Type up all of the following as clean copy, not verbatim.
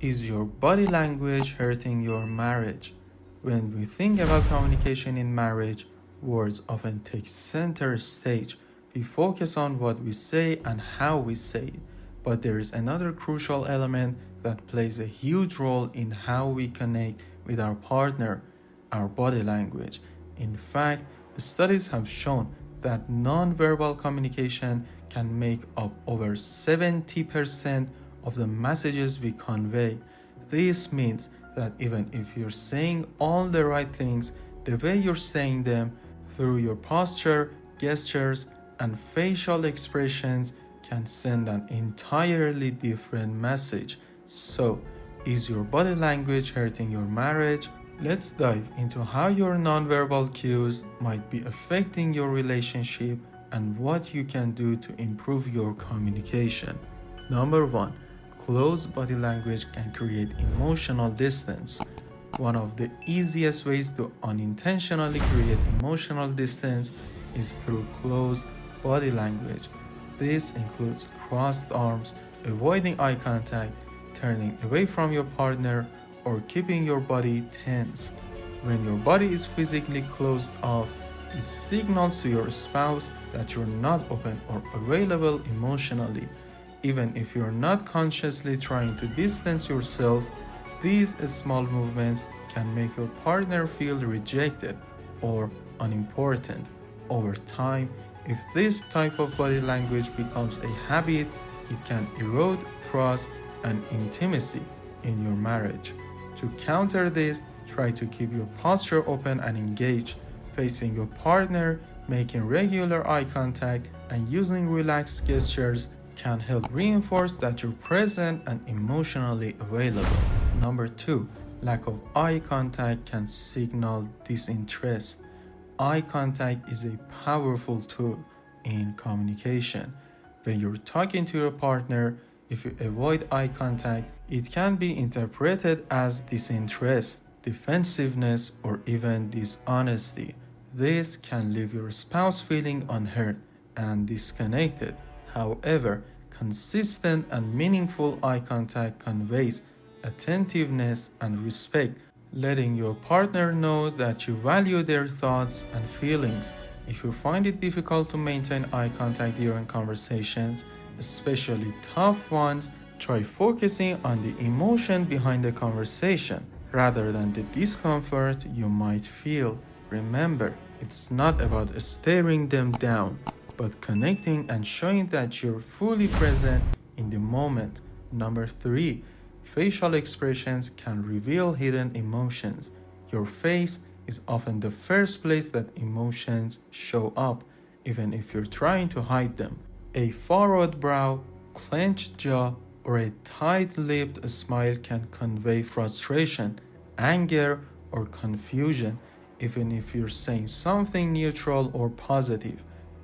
Is your body language hurting your marriage? When we think about communication in marriage, words often take center stage. We focus on what we say and how we say it. But there is another crucial element that plays a huge role in how we connect with our partner, our body language. In fact, studies have shown that non-verbal communication can make up over 70% of the messages we convey. This means that even if you're saying all the right things, the way you're saying them through your posture, gestures, and facial expressions can send an entirely different message. So, is your body language hurting your marriage? Let's dive into how your nonverbal cues might be affecting your relationship and what you can do to improve your communication. Number 1. Close body language can create emotional distance. One of the easiest ways to unintentionally create emotional distance is through close body language. This includes crossed arms, avoiding eye contact, turning away from your partner, or keeping your body tense. When your body is physically closed off, it signals to your spouse that you're not open or available emotionally. Even if you're not consciously trying to distance yourself, these small movements can make your partner feel rejected or unimportant. Over time, if this type of body language becomes a habit, it can erode trust and intimacy in your marriage. To counter this, try to keep your posture open and engaged, facing your partner, making regular eye contact, and using relaxed gestures can help reinforce that you're present and emotionally available. Number 2. Lack of eye contact can signal disinterest. Eye contact is a powerful tool in communication. When you're talking to your partner, if you avoid eye contact, it can be interpreted as disinterest, defensiveness, or even dishonesty. This can leave your spouse feeling unheard and disconnected. However, consistent and meaningful eye contact conveys attentiveness and respect, letting your partner know that you value their thoughts and feelings. If you find it difficult to maintain eye contact during conversations, especially tough ones, try focusing on the emotion behind the conversation rather than the discomfort you might feel. Remember, it's not about staring them down, but connecting and showing that you're fully present in the moment. Number 3. Facial expressions can reveal hidden emotions. Your face is often the first place that emotions show up, even if you're trying to hide them. A furrowed brow, clenched jaw, or a tight-lipped smile can convey frustration, anger, or confusion, even if you're saying something neutral or positive.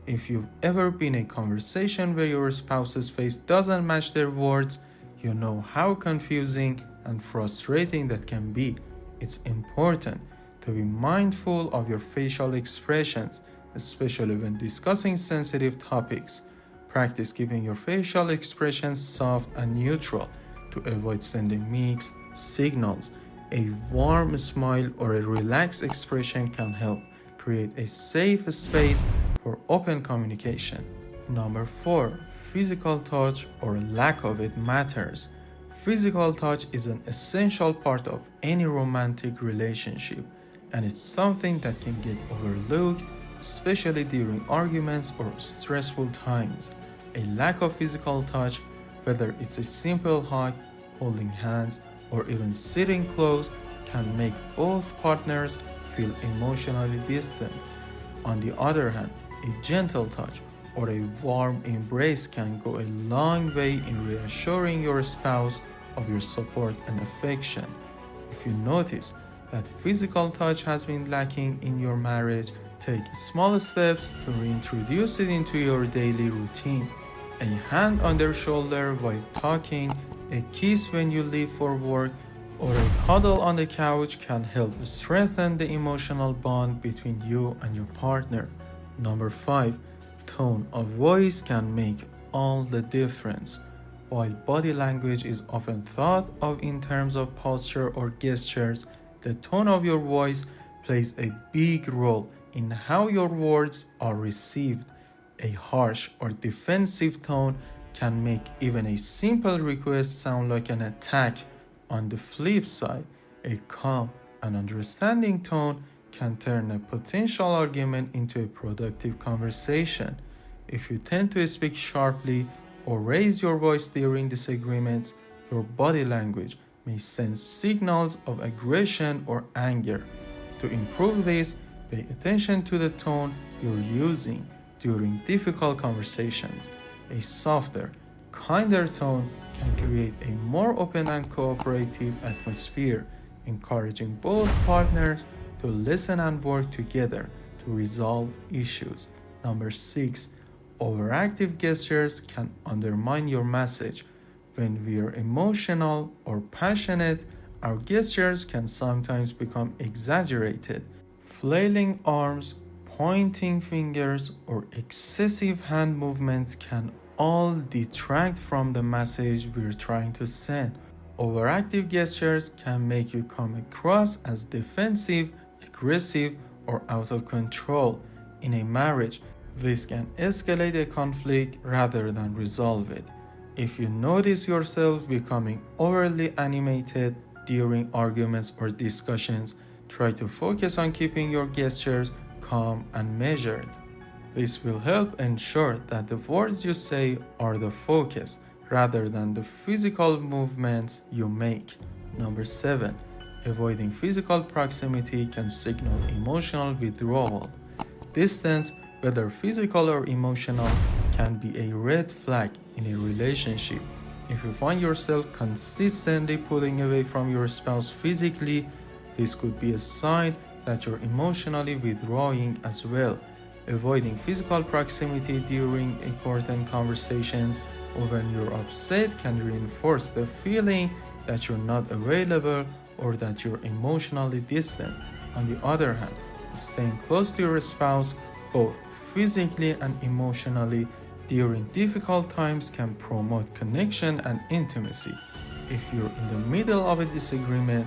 If you've ever been in a conversation where your spouse's face doesn't match their words, you know how confusing and frustrating that can be. It's important to be mindful of your facial expressions, especially when discussing sensitive topics. Practice keeping your facial expressions soft and neutral to avoid sending mixed signals. A warm smile or a relaxed expression can help create a safe space for open communication. Number 4. Physical touch or lack of it matters. Physical touch is an essential part of any romantic relationship, and it's something that can get overlooked, especially during arguments or stressful times. A lack of physical touch, whether it's a simple hug, holding hands, or even sitting close, can make both partners feel emotionally distant. On the other hand, a gentle touch or a warm embrace can go a long way in reassuring your spouse of your support and affection. If you notice that physical touch has been lacking in your marriage, take small steps to reintroduce it into your daily routine. A hand on their shoulder while talking, a kiss when you leave for work, or a cuddle on the couch can help strengthen the emotional bond between you and your partner. Number 5. Tone of voice can make all the difference. While body language is often thought of in terms of posture or gestures, the tone of your voice plays a big role in how your words are received. A harsh or defensive tone can make even a simple request sound like an attack. On the flip side, a calm and understanding tone can turn a potential argument into a productive conversation. If you tend to speak sharply or raise your voice during disagreements, your body language may send signals of aggression or anger. To improve this, pay attention to the tone you're using during difficult conversations. A softer, kinder tone can create a more open and cooperative atmosphere, encouraging both partners to listen and work together to resolve issues. Number 6, overactive gestures can undermine your message. When we are emotional or passionate, our gestures can sometimes become exaggerated. Flailing arms, pointing fingers, or excessive hand movements can all detract from the message we're trying to send. Overactive gestures can make you come across as defensive, aggressive, or out of control. In a marriage, this can escalate a conflict rather than resolve it. If you notice yourself becoming overly animated during arguments or discussions, try to focus on keeping your gestures calm and measured. This will help ensure that the words you say are the focus rather than the physical movements you make. Number 7, avoiding physical proximity can signal emotional withdrawal. Distance, whether physical or emotional, can be a red flag in a relationship. If you find yourself consistently pulling away from your spouse physically, this could be a sign that you're emotionally withdrawing as well. Avoiding physical proximity during important conversations or when you're upset can reinforce the feeling that you're not available or that you're emotionally distant. On the other hand, staying close to your spouse, both physically and emotionally, during difficult times can promote connection and intimacy. If you're in the middle of a disagreement,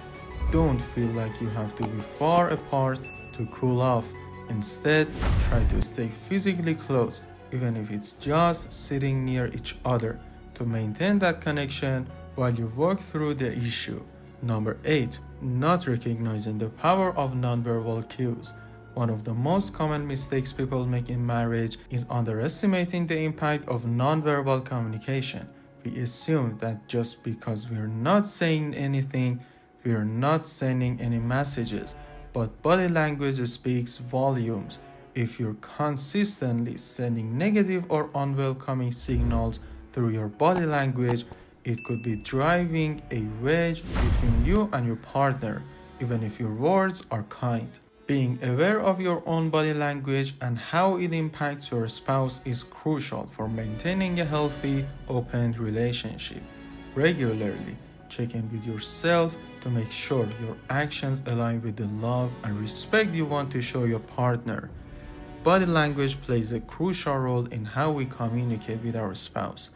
don't feel like you have to be far apart to cool off. Instead, try to stay physically close, even if it's just sitting near each other, to maintain that connection while you work through the issue. Number 8, not recognizing the power of nonverbal cues. One of the most common mistakes people make in marriage is underestimating the impact of nonverbal communication. We assume that just because we're not saying anything, we're not sending any messages, but body language speaks volumes. If you're consistently sending negative or unwelcoming signals through your body language, it could be driving a wedge between you and your partner, even if your words are kind. Being aware of your own body language and how it impacts your spouse is crucial for maintaining a healthy, open relationship. Regularly, check in with yourself to make sure your actions align with the love and respect you want to show your partner. Body language plays a crucial role in how we communicate with our spouse,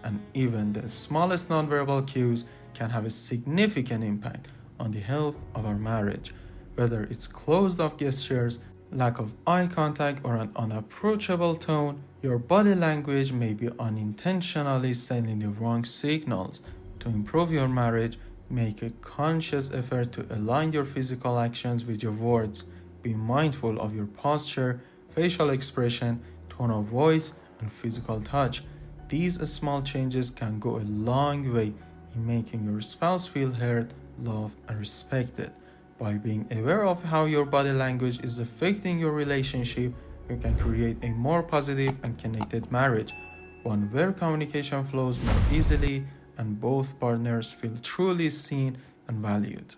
and even the smallest nonverbal cues can have a significant impact on the health of our marriage. Whether it's closed-off gestures, lack of eye contact, or an unapproachable tone, your body language may be unintentionally sending the wrong signals. To improve your marriage, make a conscious effort to align your physical actions with your words. Be mindful of your posture, facial expression, tone of voice, and physical touch. These small changes can go a long way in making your spouse feel heard, loved, and respected. By being aware of how your body language is affecting your relationship, you can create a more positive and connected marriage, one where communication flows more easily and both partners feel truly seen and valued.